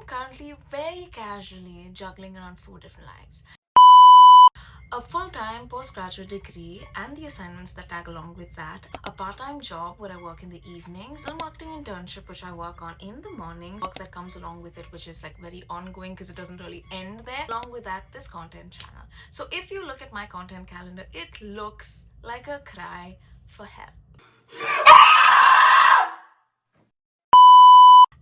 currently very casually juggling around 4 different lives: a full-time postgraduate degree and the assignments that tag along with that, a part-time job where I work in the evenings, a marketing internship which I work on in the mornings, work that comes along with it, which is like very ongoing because it doesn't really end there. Along with that, this content channel. So if you look at my content calendar, it looks like a cry for help.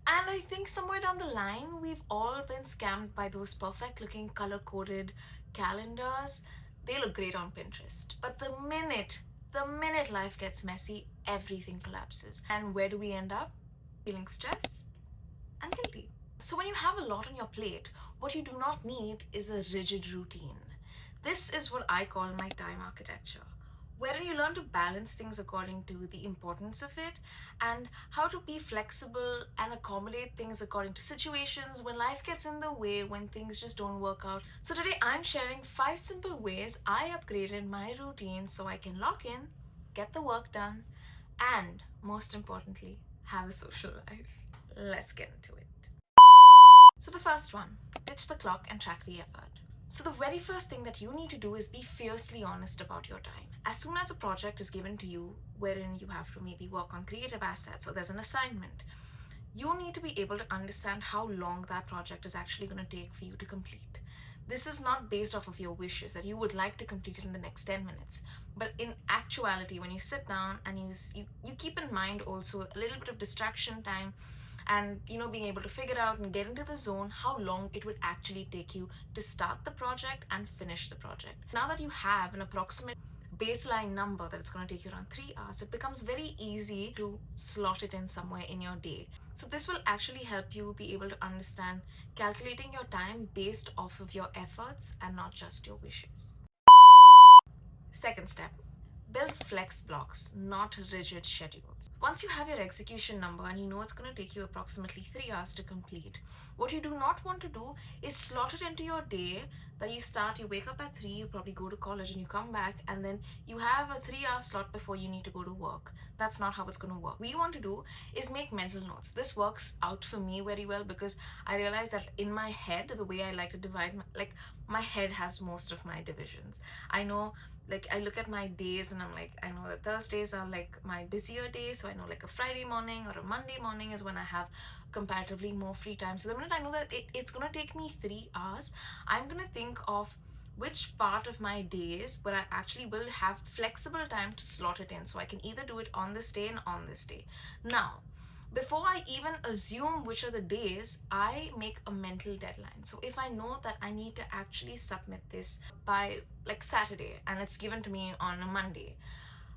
And I think somewhere down the line, we've all been scammed by those perfect looking color coded calendars. They look great on Pinterest. But the minute life gets messy, everything collapses. And where do we end up? Feeling stressed and guilty. So when you have a lot on your plate, what you do not need is a rigid routine. This is what I call my time architecture, wherein you learn to balance things according to the importance of it and how to be flexible and accommodate things according to situations when life gets in the way, when things just don't work out. So today I'm sharing 5 simple ways I upgraded my routine so I can lock in, get the work done, and most importantly, have a social life. Let's get into it. So the first one, ditch the clock and track the effort. So the very first thing that you need to do is be fiercely honest about your time. As soon as a project is given to you, wherein you have to maybe work on creative assets or there's an assignment, you need to be able to understand how long that project is actually going to take for you to complete. This is not based off of your wishes that you would like to complete it in the next 10 minutes. But in actuality, when you sit down and you keep in mind also a little bit of distraction time and being able to figure out and get into the zone how long it would actually take you to start the project and finish the project. Now that you have an approximate baseline number that it's going to take you around 3 hours, it becomes very easy to slot it in somewhere in your day. So this will actually help you be able to understand calculating your time based off of your efforts and not just your wishes. Second step, build flex blocks, not rigid schedules. Once you have your execution number and you know it's going to take you approximately 3 hours to complete, what you do not want to do is slot it into your day that you wake up at 3, you probably go to college and you come back and then you have a 3-hour slot before you need to go to work. That's not how it's going to work. What you want to do is make mental notes. This works out for me very well because I realize that in my head, the way I like to divide, my head has most of my divisions. I know, I look at my days and I'm like, I know that Thursdays are like my busier days, so I know like a Friday morning or a Monday morning is when I have comparatively more free time. So the minute I know that it's gonna take me 3 hours, I'm gonna think of which part of my days where I actually will have flexible time to slot it in, so I can either do it on this day and on this day. Now, before I even assume which are the days, I make a mental deadline. So if I know that I need to actually submit this by Saturday and it's given to me on a Monday,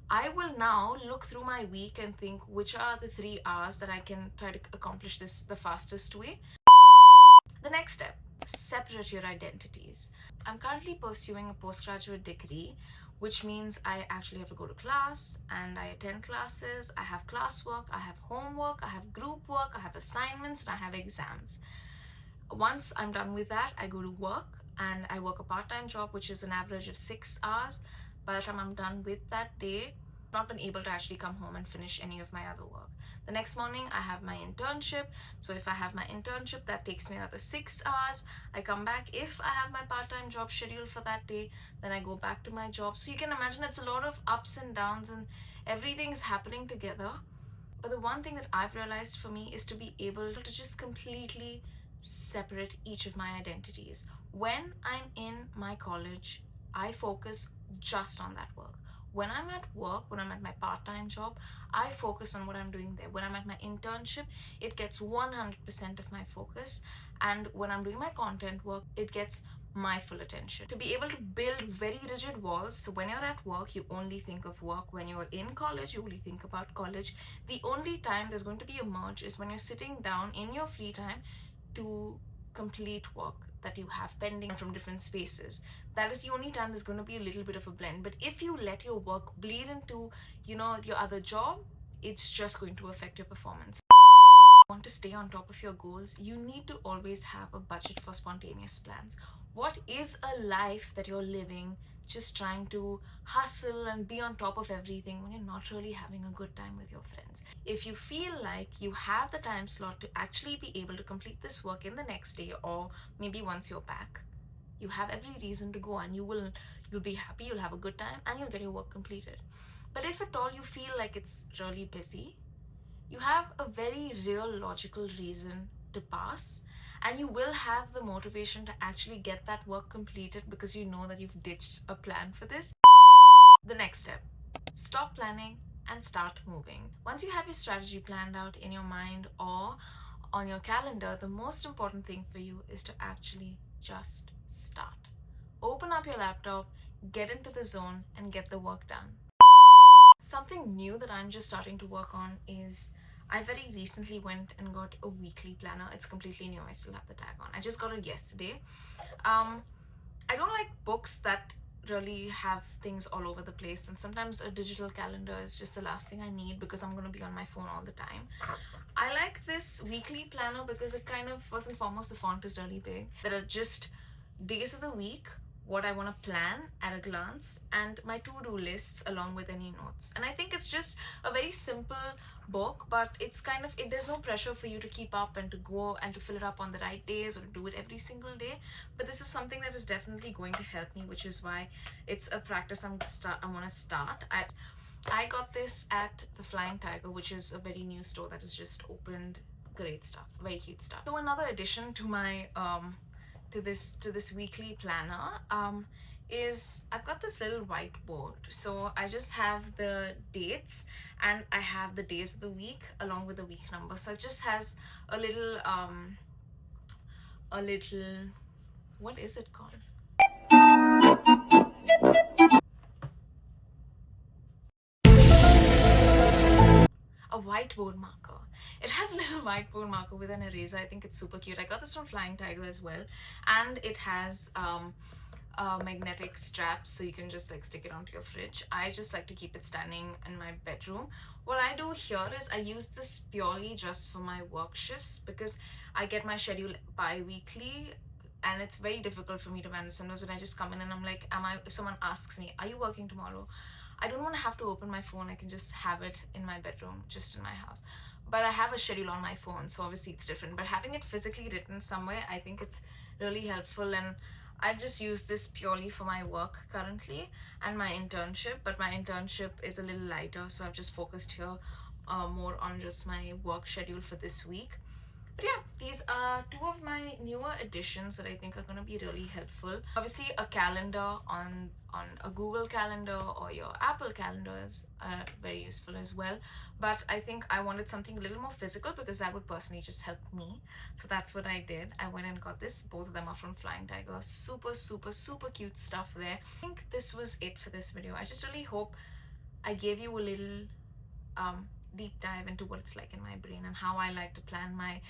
I will now look through my week and think which are the 3 hours that I can try to accomplish this the fastest way. The next step, separate your identities. I'm currently pursuing a postgraduate degree, which means I actually have to go to class and I attend classes, I have classwork, I have homework, I have group work, I have assignments, and I have exams. Once I'm done with that, I go to work and I work a part-time job, which is an average of 6 hours. By the time I'm done with that day, I've not been able to actually come home and finish any of my other work. The next morning, I have my internship. So if I have my internship, that takes me another 6 hours. I come back. If I have my part-time job scheduled for that day, then I go back to my job. So you can imagine it's a lot of ups and downs and everything's happening together. But the one thing that I've realized for me is to be able to just completely separate each of my identities. When I'm in my college, I focus just on that work. When I'm at work, when I'm at my part-time job, I focus on what I'm doing there. When I'm at my internship, it gets 100% of my focus. And when I'm doing my content work, it gets my full attention. To be able to build very rigid walls, so when you're at work, you only think of work. When you're in college, you only think about college. The only time there's going to be a merge is when you're sitting down in your free time to complete work that you have pending from different spaces. That is the only time there's going to be a little bit of a blend. But if you let your work bleed into your other job, it's just going to affect your performance. Want to stay on top of your goals, you need to always have a budget for spontaneous plans. What is a life that you're living just trying to hustle and be on top of everything when you're not really having a good time with your friends? If you feel like you have the time slot to actually be able to complete this work in the next day or maybe once you're back, you have every reason to go, and you'll be happy, you'll have a good time, and you'll get your work completed. But if at all you feel like it's really busy, you have a very real logical reason to pass, and you will have the motivation to actually get that work completed because you know that you've ditched a plan for this. The next step: stop planning and start moving. Once you have your strategy planned out in your mind or on your calendar, the most important thing for you is to actually just start. Open up your laptop, get into the zone, and get the work done. Something new that I'm just starting to work on is I very recently went and got a weekly planner. It's completely new. I still have the tag on. I just got it yesterday. I don't like books that really have things all over the place, and sometimes a digital calendar is just the last thing I need because I'm going to be on my phone all the time. I like this weekly planner because it kind of, first and foremost, the font is really big. There are just days of the week, what I want to plan at a glance, and my to-do lists along with any notes. And I think it's just a very simple book, but it's kind of, there's no pressure for you to keep up and to go and to fill it up on the right days or to do it every single day. But this is something that is definitely going to help me, which is why it's a practice I want to start. I got this at the Flying Tiger, which is a very new store that has just opened. Great stuff, very cute stuff. So another addition to my to this weekly planner is I've got this little whiteboard. So I just have the dates and I have the days of the week along with the week number. So it just has a little what is it called? A whiteboard marker. It has a little whiteboard marker with an eraser. I think it's super cute. I got this from Flying Tiger as well, and it has magnetic straps so you can just like stick it onto your fridge. I just like to keep it standing in my bedroom. What I do here is I use this purely just for my work shifts because I get my schedule bi-weekly and it's very difficult for me to manage. Sometimes when I just come in and I'm like, if someone asks me, are you working tomorrow? I don't want to have to open my phone. I can just have it in my bedroom, just in my house. But I have a schedule on my phone, so obviously it's different. But having it physically written somewhere, I think it's really helpful. And I've just used this purely for my work currently and my internship. But my internship is a little lighter, so I've just focused here more on just my work schedule for this week. But yeah, these are two of my newer additions that I think are going to be really helpful. Obviously, a calendar on a Google Calendar or your Apple calendars are very useful as well. But I think I wanted something a little more physical because that would personally just help me. So that's what I did. I went and got this. Both of them are from Flying Tiger. Super, super, super cute stuff there. I think this was it for this video. I just really hope I gave you a little deep dive into what it's like in my brain and how I like to plan my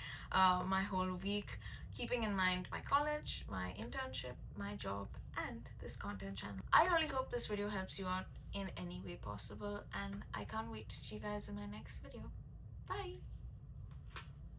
my whole week, keeping in mind my college, my internship, my job, and this content channel. I really hope this video helps you out in any way possible, and I can't wait to see you guys in my next video. Bye!